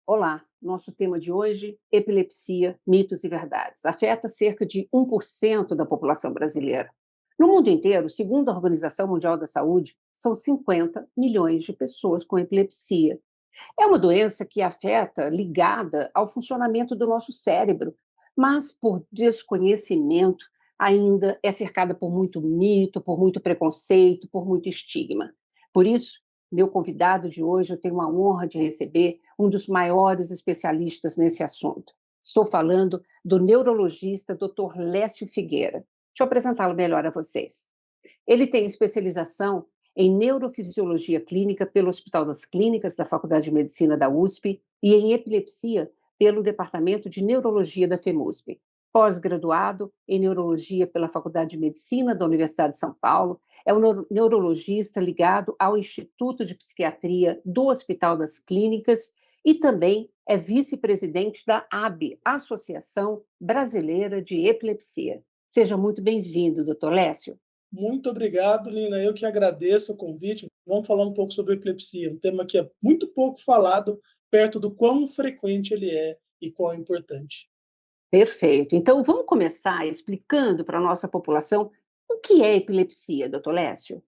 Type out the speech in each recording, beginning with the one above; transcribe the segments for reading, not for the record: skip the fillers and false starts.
Olá, nosso tema de hoje, epilepsia, mitos e verdades. Afeta cerca de 1% da população brasileira. No mundo inteiro, segundo a Organização Mundial da Saúde, são 50 milhões de pessoas com epilepsia. É uma doença que afeta, ligada ao funcionamento do nosso cérebro, mas por desconhecimento ainda é cercada por muito mito, por muito preconceito, por muito estigma. Por isso, meu convidado de hoje, eu tenho a honra de receber um dos maiores especialistas nesse assunto. Estou falando do neurologista Dr. Lécio Figueira. Deixa eu apresentá-lo melhor a vocês. Ele tem especialização em neurofisiologia clínica pelo Hospital das Clínicas da Faculdade de Medicina da USP e em epilepsia pelo Departamento de Neurologia da FEMUSP. Pós-graduado em neurologia pela Faculdade de Medicina da Universidade de São Paulo, é um neurologista ligado ao Instituto de Psiquiatria do Hospital das Clínicas e também é vice-presidente da AB, Associação Brasileira de Epilepsia. Seja muito bem-vindo, doutor Lécio. Muito obrigado, Lina. Eu que agradeço o convite. Vamos falar um pouco sobre epilepsia, um tema que é muito pouco falado, perto do quão frequente ele é e quão importante. Perfeito. Então, vamos começar explicando para a nossa população o que é epilepsia, doutor Lécio?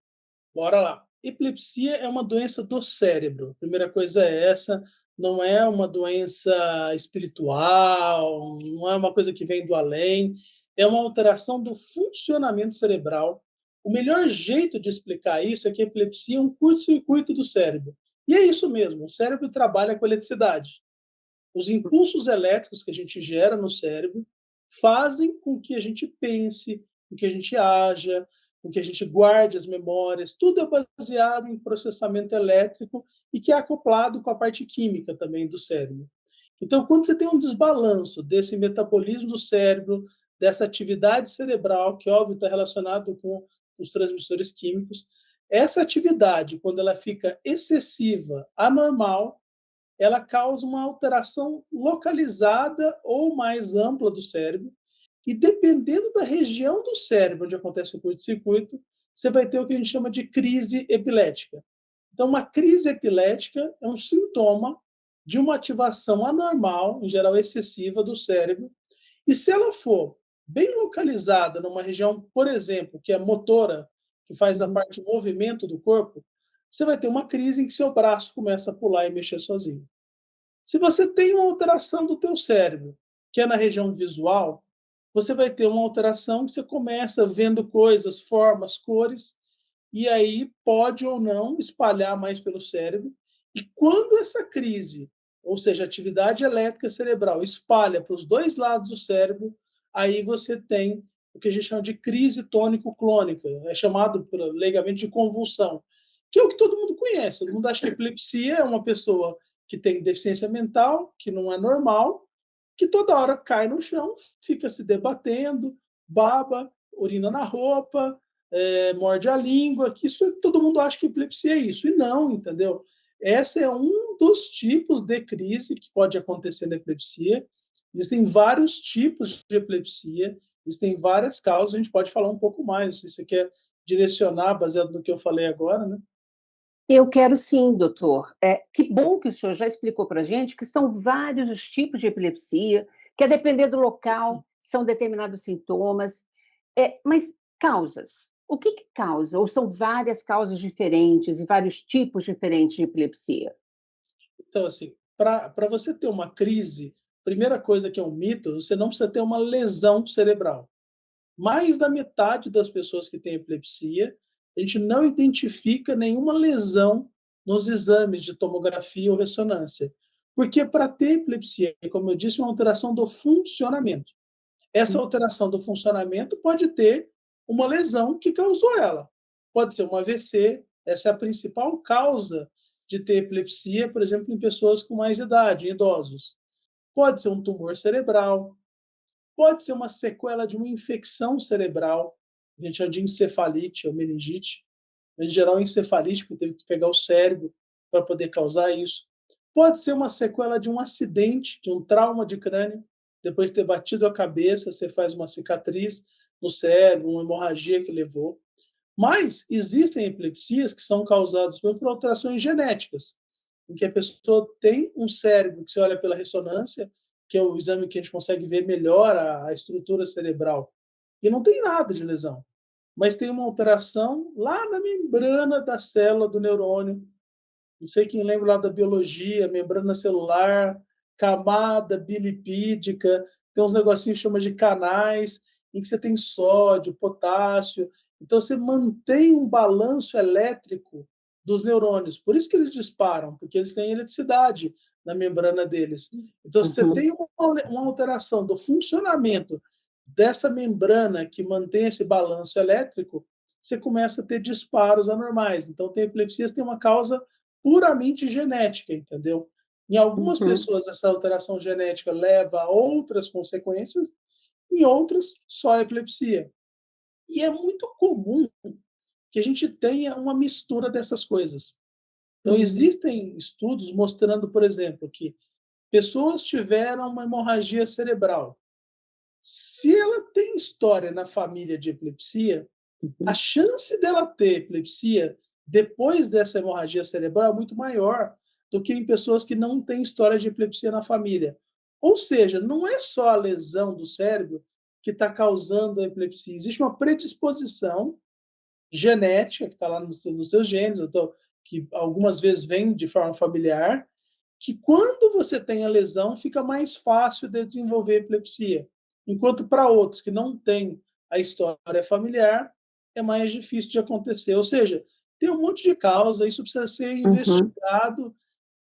Bora lá. Epilepsia é uma doença do cérebro. A primeira coisa é essa, não é uma doença espiritual, não é uma coisa que vem do além, é uma alteração do funcionamento cerebral. O melhor jeito de explicar isso é que a epilepsia é um curto-circuito do cérebro. E é isso mesmo, o cérebro trabalha com eletricidade. Os impulsos elétricos que a gente gera no cérebro fazem com que a gente pense, com que a gente haja, com que a gente guarde as memórias. Tudo é baseado em processamento elétrico e que é acoplado com a parte química também do cérebro. Então, quando você tem um desbalanço desse metabolismo do cérebro, dessa atividade cerebral, que óbvio está relacionado com os transmissores químicos, essa atividade, quando ela fica excessiva, anormal, ela causa uma alteração localizada ou mais ampla do cérebro, e dependendo da região do cérebro onde acontece o curto-circuito, você vai ter o que a gente chama de crise epilética. Então, uma crise epilética é um sintoma de uma ativação anormal, em geral excessiva, do cérebro, e se ela for bem localizada numa região, por exemplo, que é motora, que faz a parte de movimento do corpo, você vai ter uma crise em que seu braço começa a pular e mexer sozinho. Se você tem uma alteração do teu cérebro, que é na região visual, você vai ter uma alteração que você começa vendo coisas, formas, cores, e aí pode ou não espalhar mais pelo cérebro. E quando essa crise, ou seja, atividade elétrica cerebral, espalha para os dois lados do cérebro, aí você tem o que a gente chama de crise tônico-clônica, é chamado leigamente de convulsão, que é o que todo mundo conhece. Todo mundo acha que epilepsia é uma pessoa que tem deficiência mental, que não é normal, que toda hora cai no chão, fica se debatendo, baba, urina na roupa, morde a língua, que isso todo mundo acha que epilepsia é isso, e não, entendeu? Esse é um dos tipos de crise que pode acontecer na epilepsia. Existem vários tipos de epilepsia, existem várias causas, a gente pode falar um pouco mais, se você quer direcionar, baseado no que eu falei agora, né? Eu quero sim, doutor. Que bom que o senhor já explicou para a gente que são vários os tipos de epilepsia, que a depender do local são determinados sintomas. Mas causas, o que causa? Ou são várias causas diferentes e vários tipos diferentes de epilepsia? Então, assim, para você ter uma crise, primeira coisa que é um mito, você não precisa ter uma lesão cerebral. Mais da metade das pessoas que têm epilepsia, a gente não identifica nenhuma lesão nos exames de tomografia ou ressonância. Porque para ter epilepsia, como eu disse, é uma alteração do funcionamento. Essa alteração do funcionamento pode ter uma lesão que causou ela. Pode ser um AVC, essa é a principal causa de ter epilepsia, por exemplo, em pessoas com mais idade, em idosos. Pode ser um tumor cerebral, pode ser uma sequela de uma infecção cerebral, a gente chama de encefalite ou meningite. Em geral, encefalite, porque teve que pegar o cérebro para poder causar isso. Pode ser uma sequela de um acidente, de um trauma de crânio. Depois de ter batido a cabeça, você faz uma cicatriz no cérebro, uma hemorragia que levou. Mas existem epilepsias que são causadas por alterações genéticas. em que a pessoa tem um cérebro que você olha pela ressonância, que é o exame que a gente consegue ver melhor a estrutura cerebral, e não tem nada de lesão, mas tem uma alteração lá na membrana da célula do neurônio. Não sei quem lembra lá da biologia, membrana celular, camada bilipídica, tem uns negocinhos que chama de canais, em que você tem sódio, potássio. Então você mantém um balanço elétrico dos neurônios. Por isso que eles disparam, porque eles têm eletricidade na membrana deles. Então, se você Uhum. tem uma alteração do funcionamento dessa membrana que mantém esse balanço elétrico, você começa a ter disparos anormais. Então, tem epilepsias tem uma causa puramente genética, entendeu? Em algumas Uhum. pessoas, essa alteração genética leva a outras consequências, em outras, só a epilepsia. E é muito comum que a gente tenha uma mistura dessas coisas. Então, Uhum. existem estudos mostrando, por exemplo, que pessoas tiveram uma hemorragia cerebral. Se ela tem história na família de epilepsia, a Uhum. chance dela ter epilepsia depois dessa hemorragia cerebral é muito maior do que em pessoas que não têm história de epilepsia na família. Ou seja, não é só a lesão do cérebro que está causando a epilepsia. Existe uma predisposição genética que está lá nos seus genes, então, que algumas vezes vem de forma familiar, que quando você tem a lesão, fica mais fácil de desenvolver epilepsia. Enquanto para outros que não têm a história familiar, é mais difícil de acontecer. Ou seja, tem um monte de causa, isso precisa ser Uhum. investigado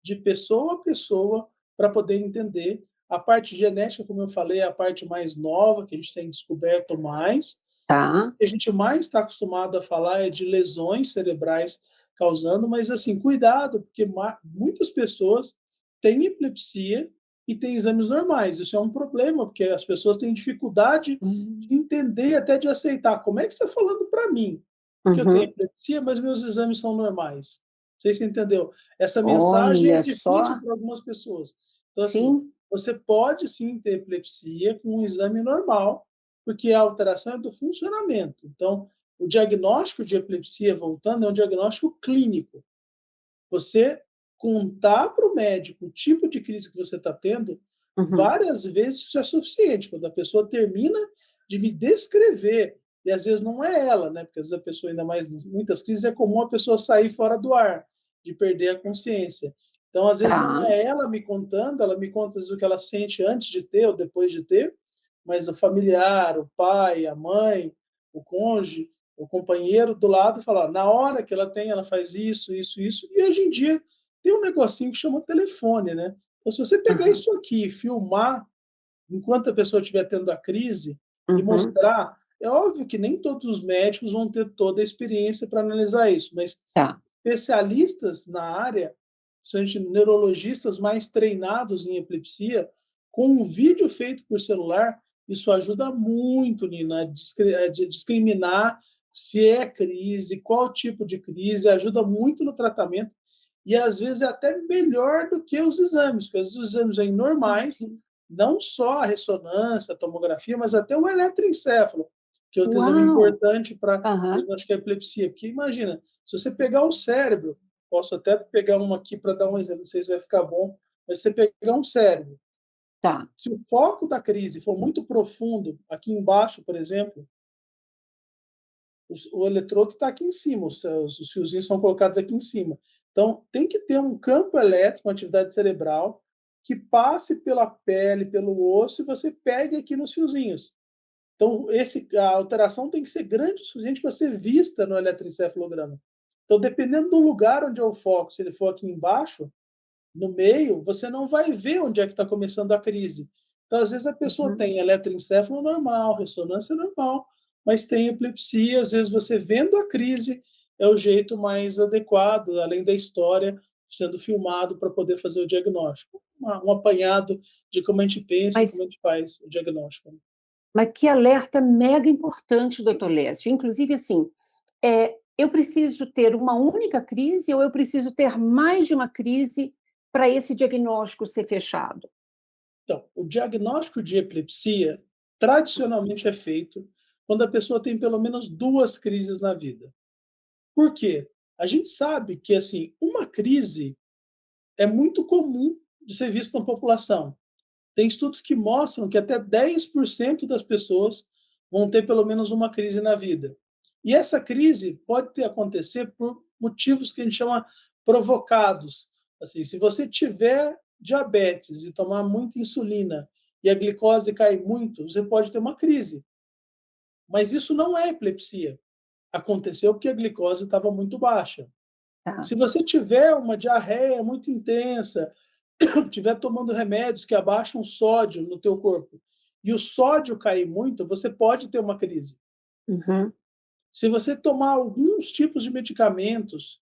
de pessoa a pessoa para poder entender. A parte genética, como eu falei, é a parte mais nova que a gente tem descoberto mais. Tá. O que a gente mais está acostumado a falar é de lesões cerebrais causando, mas assim, cuidado, porque muitas pessoas têm epilepsia e têm exames normais. Isso é um problema, porque as pessoas têm dificuldade de Hum. entender e até de aceitar. Como é que você está falando para mim que eu tenho Uhum. epilepsia, mas meus exames são normais? Não sei se você entendeu. Essa mensagem é Olha difícil só. para algumas pessoas. Então, assim, Sim. você pode sim ter epilepsia com um exame normal, porque a alteração é do funcionamento. Então, o diagnóstico de epilepsia, voltando, é um diagnóstico clínico. Você contar para o médico o tipo de crise que você está tendo, Uhum. várias vezes isso é suficiente. Quando a pessoa termina de me descrever, e às vezes não é ela, né? Porque às vezes a pessoa, ainda mais em muitas crises, é comum a pessoa sair fora do ar, de perder a consciência. Então, às vezes não Tá. é ela me contando, ela me conta às vezes, o que ela sente antes de ter ou depois de ter, mas o familiar, o pai, a mãe, o cônjuge, o companheiro do lado fala, na hora que ela tem, ela faz isso, isso, isso. E hoje em dia tem um negocinho que chama telefone, né? Então, se você pegar Aham. isso aqui e filmar enquanto a pessoa estiver tendo a crise e Uhum. mostrar, é óbvio que nem todos os médicos vão ter toda a experiência para analisar isso, mas Tá. especialistas na área, principalmente neurologistas mais treinados em epilepsia, com um vídeo feito por celular, isso ajuda muito, Nina, a discriminar se é crise, qual tipo de crise, ajuda muito no tratamento e às vezes é até melhor do que os exames, porque os exames vêm normais, Entendi. não só a ressonância, a tomografia, mas até o eletroencefalo, que é outro exame Uau! importante para Aham. diagnosticar epilepsia. Porque imagina, se você pegar o cérebro, posso até pegar uma aqui para dar um exemplo, não sei se vai ficar bom, mas se você pegar um cérebro, Tá. se o foco da crise for muito profundo, aqui embaixo, por exemplo, o eletrodo está aqui em cima, os fiozinhos são colocados aqui em cima. Então, tem que ter um campo elétrico, uma atividade cerebral, que passe pela pele, pelo osso, e você pegue aqui nos fiozinhos. Então, a alteração tem que ser grande o suficiente para ser vista no eletroencefalograma. Então, dependendo do lugar onde é o foco, se ele for aqui embaixo, no meio, você não vai ver onde é que está começando a crise. Então, às vezes, a pessoa Uhum. tem eletroencefalo normal, ressonância normal, mas tem epilepsia. Às vezes, você vendo a crise é o jeito mais adequado, além da história sendo filmado para poder fazer o diagnóstico. Um apanhado de como a gente pensa e como a Mas gente faz o diagnóstico. mas que alerta mega importante, doutor Lécio. Inclusive, assim, eu preciso ter uma única crise ou eu preciso ter mais de uma crise para esse diagnóstico ser fechado? Então, o diagnóstico de epilepsia tradicionalmente é feito quando a pessoa tem pelo menos duas crises na vida. Por quê? A gente sabe que assim, uma crise é muito comum de ser visto na população. Tem estudos que mostram que até 10% das pessoas vão ter pelo menos uma crise na vida. E essa crise pode acontecer por motivos que a gente chama provocados. Assim, se você tiver diabetes e tomar muita insulina e a glicose cai muito, você pode ter uma crise. Mas isso não é epilepsia. Aconteceu porque a glicose estava muito baixa. Tá. Se você tiver uma diarreia muito intensa, estiver tomando remédios que abaixam o sódio no teu corpo e o sódio cair muito, você pode ter uma crise. Uhum. Se você tomar alguns tipos de medicamentos,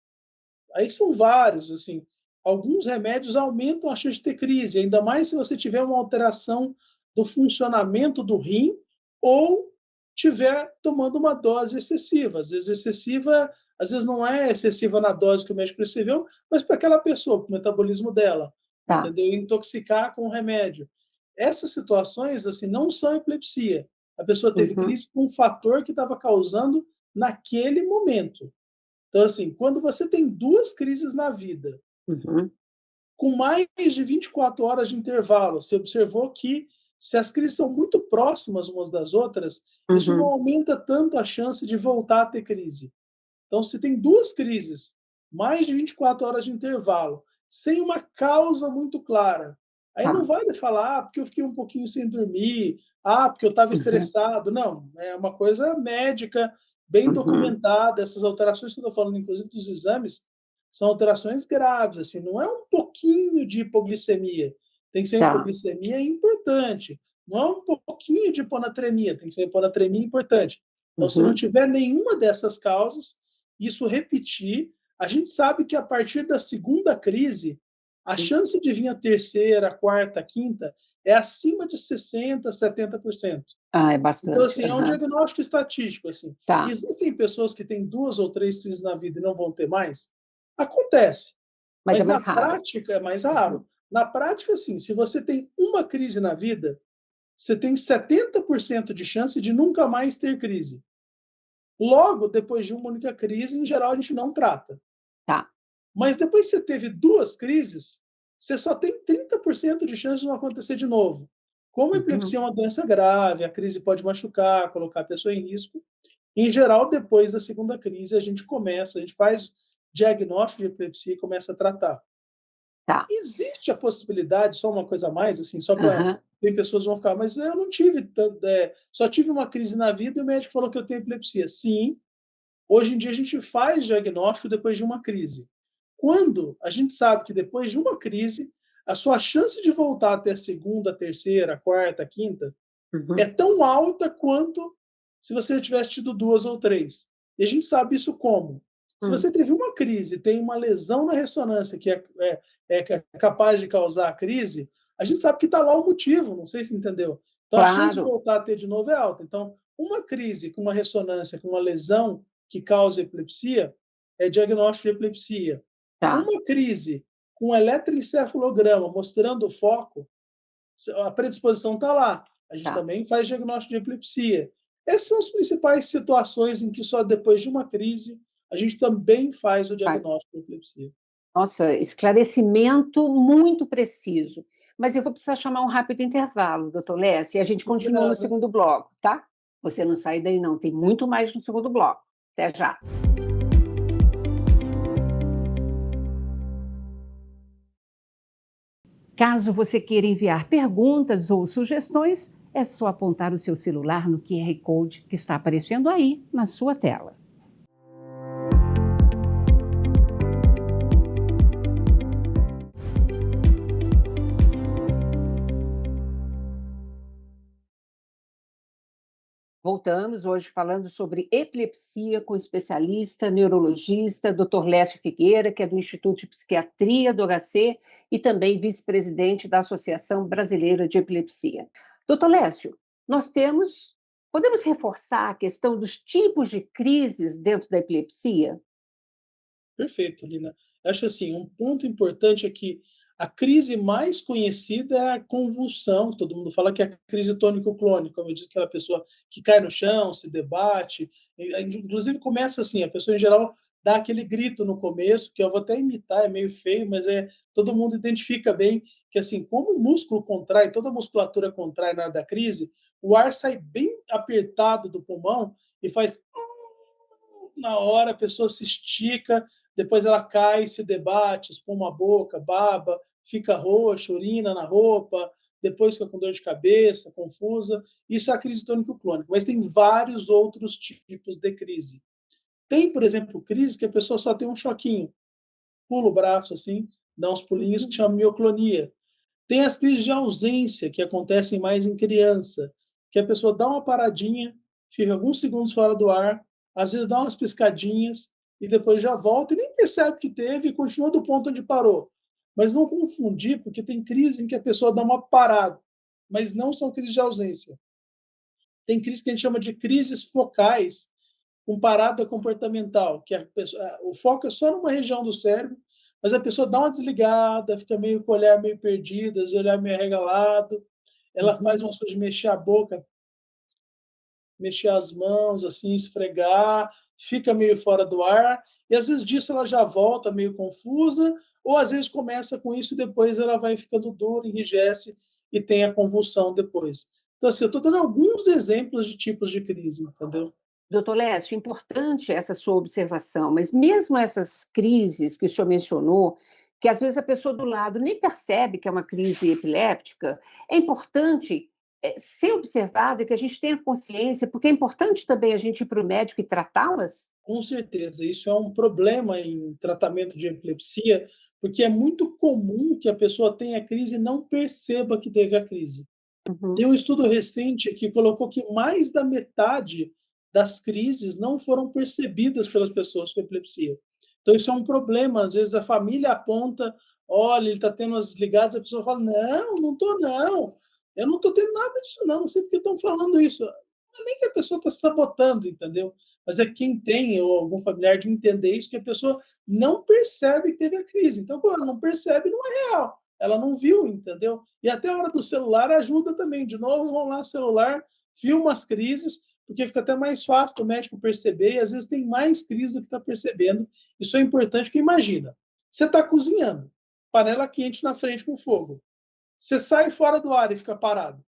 aí são vários, assim, alguns remédios aumentam a chance de ter crise, ainda mais se você tiver uma alteração do funcionamento do rim ou tiver tomando uma dose excessiva. Às vezes excessiva, às vezes não é excessiva na dose que o médico prescreveu, mas para aquela pessoa, para o metabolismo dela, Tá. entendeu? Intoxicar com o remédio. Essas situações, assim, não são epilepsia. A pessoa teve Uhum. crise com um fator que estava causando naquele momento. Então, assim, quando você tem duas crises na vida, Uhum. com mais de 24 horas de intervalo, você observou que se as crises são muito próximas umas das outras, isso não Uhum. aumenta tanto a chance de voltar a ter crise. Então, se tem duas crises, mais de 24 horas de intervalo, sem uma causa muito clara, aí não Tá. vale falar, porque eu fiquei um pouquinho sem dormir, porque eu estava Uhum. estressado. Não, é uma coisa médica, bem Uhum. documentada. Essas alterações que eu estou falando, inclusive dos exames, são alterações graves. Assim, não é um pouquinho de hipoglicemia. Tem que ser uma Tá. hipoglicemia importante. Não é um pouquinho de hiponatremia, tem que ser uma hiponatremia importante. Então, se não Uhum. tiver nenhuma dessas causas, isso repetir, a gente sabe que a partir da segunda crise, a chance de vir a terceira, a quarta, a quinta é acima de 60%, 70%. Ah, é Então, bastante. assim, é um Aham. diagnóstico estatístico. Assim. Tá. Existem pessoas que têm duas ou três crises na vida e não vão ter mais? Acontece, Mas é mas na mais raro. prática é mais Uhum. raro. Na prática, assim, se você tem uma crise na vida, você tem 70% de chance de nunca mais ter crise. Logo, depois de uma única crise, em geral, a gente não trata. Tá. Mas depois que você teve duas crises, você só tem 30% de chance de não acontecer de novo. Como a Uhum. epilepsia é uma doença grave, a crise pode machucar, colocar a pessoa em risco. Em geral, depois da segunda crise, a gente faz diagnóstico de epilepsia e começa a tratar. Tá. Existe a possibilidade, só uma coisa a mais, assim, só para Aham. tem pessoas que vão ficar, mas eu não tive, só tive uma crise na vida e o médico falou que eu tenho epilepsia. Sim, hoje em dia a gente faz diagnóstico depois de uma crise. Quando a gente sabe que depois de uma crise, a sua chance de voltar até a segunda, a terceira, a quarta, a quinta é Uhum. tão alta quanto se você já tivesse tido duas ou três. E a gente sabe isso como? Se Hum. você teve uma crise, tem uma lesão na ressonância que é capaz de causar a crise, a gente sabe que está lá o motivo, não sei se entendeu. Então a chance de Claro. voltar a ter de novo é alta. Então, uma crise com uma ressonância, com uma lesão que causa epilepsia, é diagnóstico de epilepsia. Tá. Uma crise com eletroencefalograma mostrando o foco, a predisposição está lá. A gente Tá. também faz diagnóstico de epilepsia. Essas são as principais situações em que só depois de uma crise a gente também faz o Vai. diagnóstico de epilepsia. Nossa, esclarecimento muito preciso. Mas eu vou precisar chamar um rápido intervalo, doutor Lécio, e a gente continua no Combinado. segundo bloco, tá? Você não sai daí, não. Tem muito mais no segundo bloco. Até já. Caso você queira enviar perguntas ou sugestões, é só apontar o seu celular no QR Code que está aparecendo aí na sua tela. Voltamos hoje falando sobre epilepsia com o especialista neurologista Dr. Lécio Figueira, que é do Instituto de Psiquiatria do HC e também vice-presidente da Associação Brasileira de Epilepsia. Dr. Lécio, podemos reforçar a questão dos tipos de crises dentro da epilepsia? Perfeito, Lina. Acho assim, um ponto importante é que a crise mais conhecida é a convulsão. Todo mundo fala que é a crise tônico-clônica, como eu disse, aquela pessoa que cai no chão, se debate. Inclusive começa assim, a pessoa em geral dá aquele grito no começo, que eu vou até imitar, é meio feio, mas todo mundo identifica bem que, assim, como o músculo contrai, toda a musculatura contrai na hora da crise, o ar sai bem apertado do pulmão e faz na hora, a pessoa se estica, depois ela cai, se debate, espuma a boca, baba, fica roxa, urina na roupa, depois fica com dor de cabeça, confusa. Isso é a crise tônico-clônica, mas tem vários outros tipos de crise. Tem, por exemplo, crise que a pessoa só tem um choquinho, pula o braço assim, dá uns pulinhos, que chama mioclonia. Tem as crises de ausência, que acontecem mais em criança, que a pessoa dá uma paradinha, fica alguns segundos fora do ar, às vezes dá umas piscadinhas e depois já volta e nem percebe que teve e continua do ponto onde parou. Mas não confundir, porque tem crise em que a pessoa dá uma parada, mas não são crises de ausência. Tem crise que a gente chama de crises focais, com parada comportamental, que o foco é só numa região do cérebro, mas a pessoa dá uma desligada, fica meio com o olhar meio perdido, o olhar meio arregalado, ela faz umas coisas de mexer a boca, mexer as mãos, assim, esfregar, fica meio fora do ar, e às vezes disso ela já volta meio confusa, ou às vezes começa com isso e depois ela vai ficando dura, enrijece e tem a convulsão depois. Então, assim, eu estou dando alguns exemplos de tipos de crise, entendeu? Doutor Lécio, importante essa sua observação, mas mesmo essas crises que o senhor mencionou, que às vezes a pessoa do lado nem percebe que é uma crise epiléptica, é importante ser observado e que a gente tenha consciência, porque é importante também a gente ir para o médico e tratá-las. Com certeza, isso é um problema em tratamento de epilepsia, porque é muito comum que a pessoa tenha crise e não perceba que teve a crise. Tem Uhum. um estudo recente que colocou que mais da metade das crises não foram percebidas pelas pessoas com epilepsia. Então, isso é um problema. Às vezes, a família aponta, olha, ele está tendo as ligadas, a pessoa fala, não, não estou, não. Eu não estou tendo nada disso, não. Não sei porque estão falando isso. Não é nem que a pessoa está se sabotando, entendeu? Mas é quem tem, ou algum familiar, de entender isso, que a pessoa não percebe que teve a crise. Então, quando ela não percebe, não é real. Ela não viu, entendeu? E até a hora do celular ajuda também. De novo, vão lá celular, filma as crises, porque fica até mais fácil para o médico perceber, e às vezes tem mais crise do que está percebendo. Isso é importante, porque imagina, você está cozinhando, panela quente na frente com fogo. Você sai fora do ar e fica parado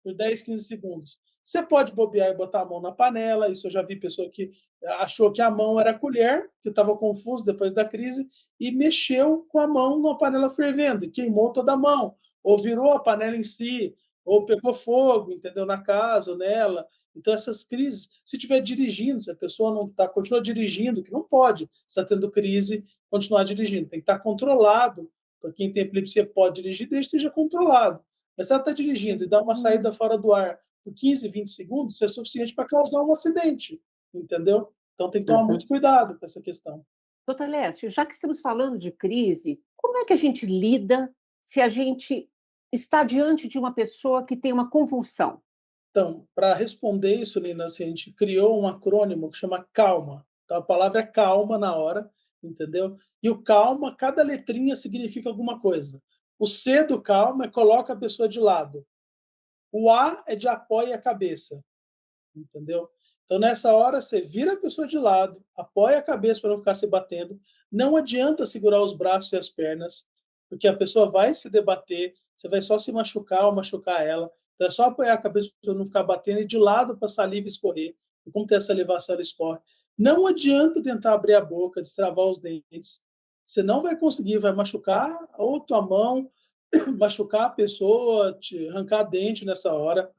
por 10, 15 segundos. Você pode bobear e botar a mão na panela. Isso eu já vi pessoa que achou que a mão era a colher, que estava confuso depois da crise, e mexeu com a mão na panela fervendo, e queimou toda a mão, ou virou a panela em si, ou pegou fogo, entendeu, na casa ou nela. Então, essas crises, se estiver dirigindo, se a pessoa não está, continua dirigindo, que não pode, se está tendo crise, continuar dirigindo. Tem que estar controlado. Para quem tem epilepsia pode dirigir, desde que esteja controlado. Mas se ela está dirigindo e dá uma saída fora do ar por 15, 20 segundos, isso é suficiente para causar um acidente, entendeu? Então tem que tomar Uhum. muito cuidado com essa questão. Doutor Lécio, já que estamos falando de crise, como é que a gente lida se a gente está diante de uma pessoa que tem uma convulsão? Então, para responder isso, Nina, assim, a gente criou um acrônimo que chama CALMA. Então, a palavra é calma na hora, entendeu? E o calma, cada letrinha significa alguma coisa. O C do calma é coloca a pessoa de lado. O A é de apoia a cabeça, entendeu? Então, nessa hora, você vira a pessoa de lado, apoia a cabeça para não ficar se batendo. Não adianta segurar os braços e as pernas, porque a pessoa vai se debater, você vai só se machucar ou machucar ela. Então, é só apoiar a cabeça para não ficar batendo e de lado para a saliva escorrer. E como tem a salivação, ela escorre. Não adianta tentar abrir a boca, destravar os dentes. Você não vai conseguir, vai machucar ou tua mão, machucar a pessoa, te arrancar dente nessa hora.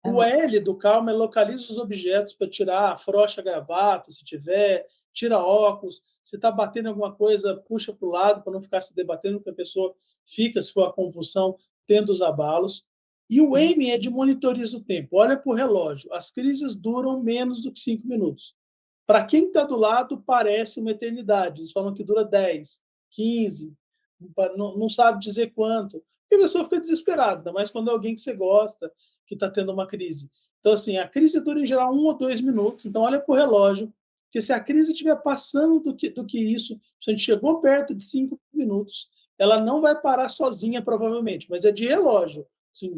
O L do calma é localiza os objetos para tirar, afrouxa a gravata, se tiver, tira óculos. Se está batendo em alguma coisa, puxa para o lado para não ficar se debatendo, porque a pessoa fica, se for a convulsão, tendo os abalos. E o Uhum. M é de monitoriza o tempo. Olha para o relógio. As crises duram menos do que 5 minutos. Para quem está do lado, parece uma eternidade. Eles falam que dura 10, 15, não sabe dizer quanto. E a pessoa fica desesperada, ainda mais quando é alguém que você gosta, que está tendo uma crise. Então, assim, a crise dura em geral 1 ou 2 minutos. Então, olha para o relógio, porque se a crise estiver passando do que isso, se a gente chegou perto de 5 minutos, ela não vai parar sozinha, provavelmente, mas é de relógio. Assim,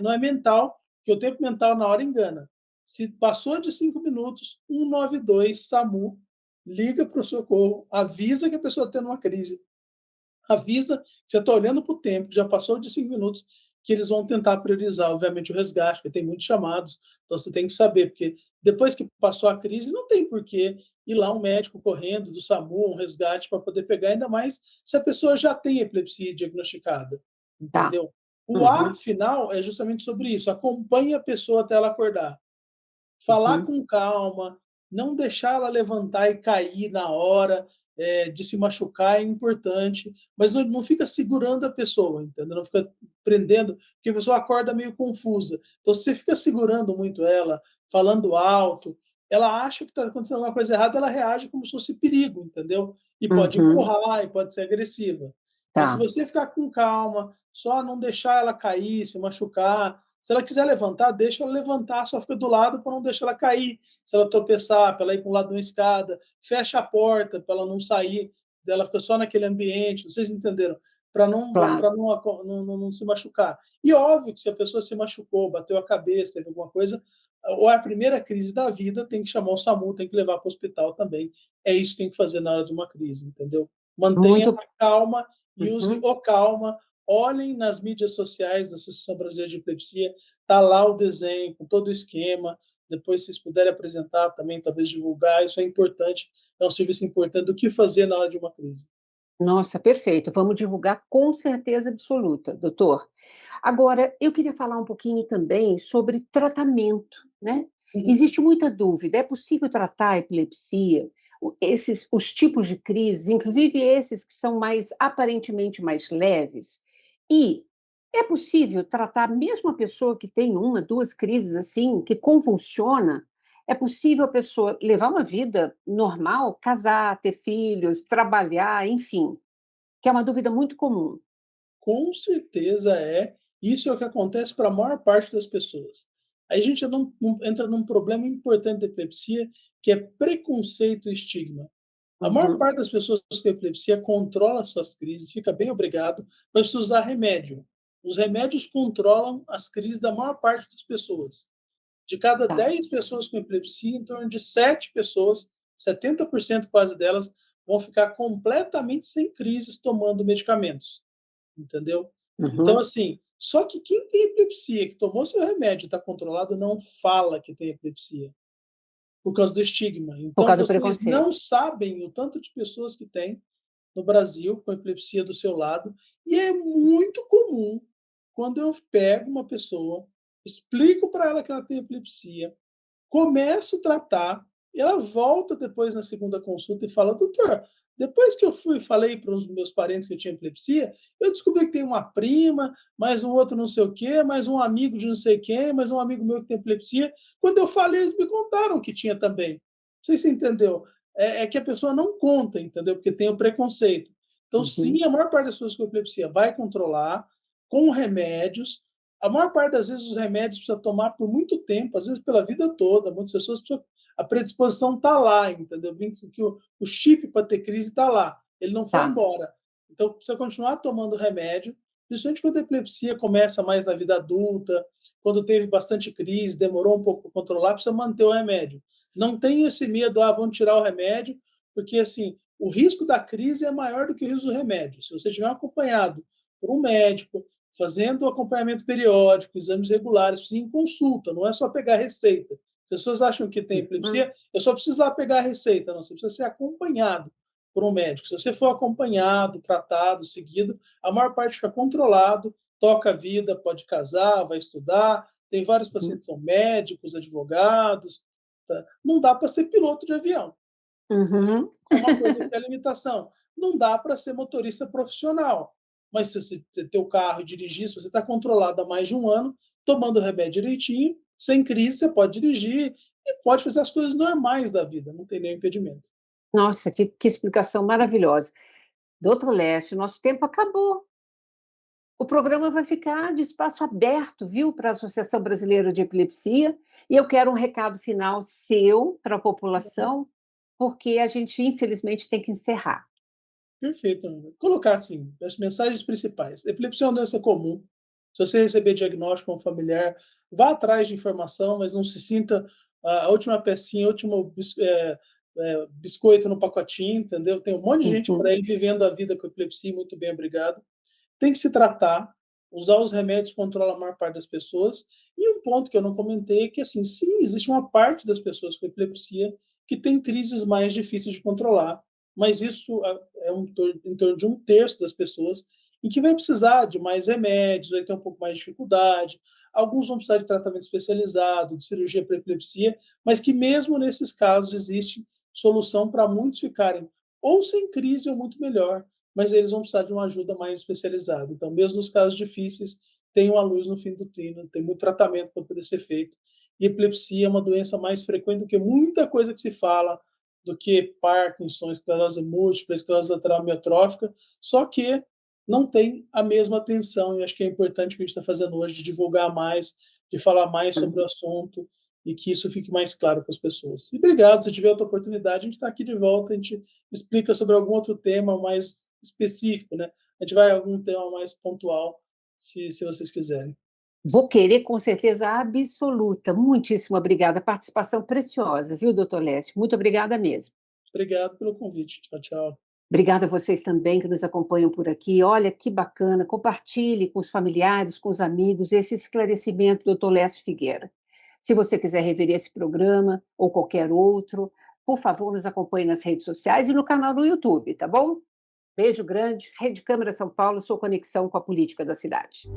não é mental, porque o tempo mental na hora engana. Se passou de 5 minutos, 192, SAMU, liga para o socorro, avisa que a pessoa está tendo uma crise, avisa que você está olhando para o tempo, que já passou de 5 minutos, que eles vão tentar priorizar, obviamente, o resgate, porque tem muitos chamados, então você tem que saber, porque depois que passou a crise, não tem por que ir lá um médico correndo do SAMU, um resgate para poder pegar, ainda mais se a pessoa já tem epilepsia diagnosticada, Tá. entendeu? O A Uhum, final é justamente sobre isso, acompanhe a pessoa até ela acordar. Falar uhum, com calma, não deixar ela levantar e cair na hora, de se machucar é importante, mas não fica segurando a pessoa, entendeu? Não fica prendendo, porque a pessoa acorda meio confusa. Então, se você fica segurando muito ela, falando alto, ela acha que está acontecendo alguma coisa errada, ela reage como se fosse perigo, entendeu? E pode uhum. empurrar, e pode ser agressiva. Então, se Tá. você ficar com calma, só não deixar ela cair, se machucar, se ela quiser levantar, deixa ela levantar, só fica do lado para não deixar ela cair. Se ela tropeçar, para ela ir para um lado de uma escada, fecha a porta para ela não sair, dela fica só naquele ambiente, vocês entenderam? Para Claro. não se machucar. E óbvio que se a pessoa se machucou, bateu a cabeça, teve alguma coisa, ou é a primeira crise da vida, tem que chamar o SAMU, tem que levar para o hospital também. É isso que tem que fazer na hora de uma crise, entendeu? Mantenha Muito. a calma e use Uhum. o calma. Olhem nas mídias sociais da Associação Brasileira de Epilepsia, está lá o desenho com todo o esquema. Depois, se vocês puderem apresentar também, talvez divulgar, isso é importante, é um serviço importante do que fazer na hora de uma crise. Nossa, perfeito. Vamos divulgar com certeza absoluta, doutor. Agora, eu queria falar um pouquinho também sobre tratamento, né? Uhum. Existe muita dúvida. É possível tratar a epilepsia? Os tipos de crises, inclusive esses que são mais aparentemente mais leves? E é possível tratar mesmo a pessoa que tem uma, duas crises assim, que convulsiona? É possível a pessoa levar uma vida normal, casar, ter filhos, trabalhar, enfim, que é uma dúvida muito comum. Com certeza é. Isso é o que acontece para a maior parte das pessoas. Aí a gente entra num problema importante da epilepsia, que é preconceito e estigma. A maior Uhum, parte das pessoas com epilepsia controla suas crises, fica bem obrigado, mas precisa usar remédio. Os remédios controlam as crises da maior parte das pessoas. De cada tá. 10 pessoas com epilepsia, em torno de 7 pessoas, 70% quase delas, vão ficar completamente sem crises tomando medicamentos, entendeu? Então, Uhum. assim, só que quem tem epilepsia, que tomou seu remédio e está controlado, não fala que tem epilepsia, por causa do estigma. Por Então, causa do vocês preconceito. não sabem o tanto de pessoas que tem no Brasil com epilepsia do seu lado, e é muito comum quando eu pego uma pessoa, explico para ela que ela tem epilepsia, começo a tratar, e ela volta depois na segunda consulta e fala: doutor, depois que eu fui falei para os meus parentes que eu tinha epilepsia, eu descobri que tem uma prima, mais um outro não sei o quê, mais um amigo de não sei quem, mais um amigo meu que tem epilepsia. Quando eu falei, eles me contaram que tinha também. Não sei se você entendeu. É que a pessoa não conta, entendeu? Porque tem o preconceito. Então, Uhum. sim, a maior parte das pessoas com epilepsia vai controlar com remédios. A maior parte das vezes os remédios precisa tomar por muito tempo, às vezes pela vida toda. Muitas pessoas precisam, a predisposição está lá, entendeu? Que o chip para ter crise está lá, ele não foi Tá. embora. Então precisa continuar tomando remédio, principalmente quando a epilepsia começa mais na vida adulta, quando teve bastante crise, demorou um pouco para controlar, precisa manter o remédio. Não tenha esse medo, vamos tirar o remédio, porque assim, o risco da crise é maior do que o risco do remédio. Se você estiver acompanhado por um médico, fazendo acompanhamento periódico, exames regulares, em consulta, não é só pegar receita. As pessoas acham que tem Uhum. epilepsia, eu só preciso lá pegar a receita. Não, você precisa ser acompanhado por um médico. Se você for acompanhado, tratado, seguido, a maior parte fica controlado, toca a vida, pode casar, vai estudar. Tem vários Uhum. pacientes que são médicos, advogados. Tá? Não dá para ser piloto de avião. Uhum. É uma coisa que tem a limitação. Não dá para ser motorista profissional. Mas se você ter o carro e dirigir, se você está controlado há mais de um ano, tomando o remédio direitinho, sem crise, você pode dirigir e pode fazer as coisas normais da vida, não tem nenhum impedimento. Nossa, que explicação maravilhosa. Doutor Lécio, nosso tempo acabou. O programa vai ficar de espaço aberto, viu, para a Associação Brasileira de Epilepsia. E eu quero um recado final seu para a população, porque a gente, infelizmente, tem que encerrar. Perfeito, Ana. Colocar assim, as mensagens principais. Epilepsia é uma doença comum. Se você receber diagnóstico com um familiar, vá atrás de informação, mas não se sinta a última pecinha, a última biscoito no pacotinho, entendeu? Tem um monte de gente por Uhum. aí vivendo a vida com epilepsia, muito bem, obrigado. Tem que se tratar, usar os remédios controla a maior parte das pessoas. E um ponto que eu não comentei é que, assim, sim, existe uma parte das pessoas com epilepsia que tem crises mais difíceis de controlar, mas isso é em torno de um terço das pessoas em que vai precisar de mais remédios, vai ter um pouco mais de dificuldade. Alguns vão precisar de tratamento especializado, de cirurgia para epilepsia, mas que mesmo nesses casos existe solução para muitos ficarem ou sem crise ou muito melhor, mas eles vão precisar de uma ajuda mais especializada. Então, mesmo nos casos difíceis, tem uma luz no fim do túnel, tem muito tratamento para poder ser feito. E epilepsia é uma doença mais frequente do que muita coisa que se fala, do que Parkinson, esclerose múltipla, esclerose lateral amiotrófica, só que não tem a mesma atenção, e acho que é importante o que a gente está fazendo hoje, de divulgar mais, de falar mais sobre o assunto, e que isso fique mais claro para as pessoas. E obrigado, se tiver outra oportunidade, a gente está aqui de volta, a gente explica sobre algum outro tema mais específico, né? A gente vai a algum tema mais pontual, se vocês quiserem. Vou querer com certeza absoluta. Muitíssimo obrigada. Participação preciosa, viu, doutor Lécio? Muito obrigada mesmo. Obrigado pelo convite. Tchau, tchau. Obrigada a vocês também que nos acompanham por aqui. Olha que bacana. Compartilhe com os familiares, com os amigos, esse esclarecimento do doutor Lécio Figueira. Se você quiser rever esse programa ou qualquer outro, por favor, nos acompanhe nas redes sociais e no canal do YouTube, tá bom? Beijo grande. Rede Câmara São Paulo, sua conexão com a política da cidade.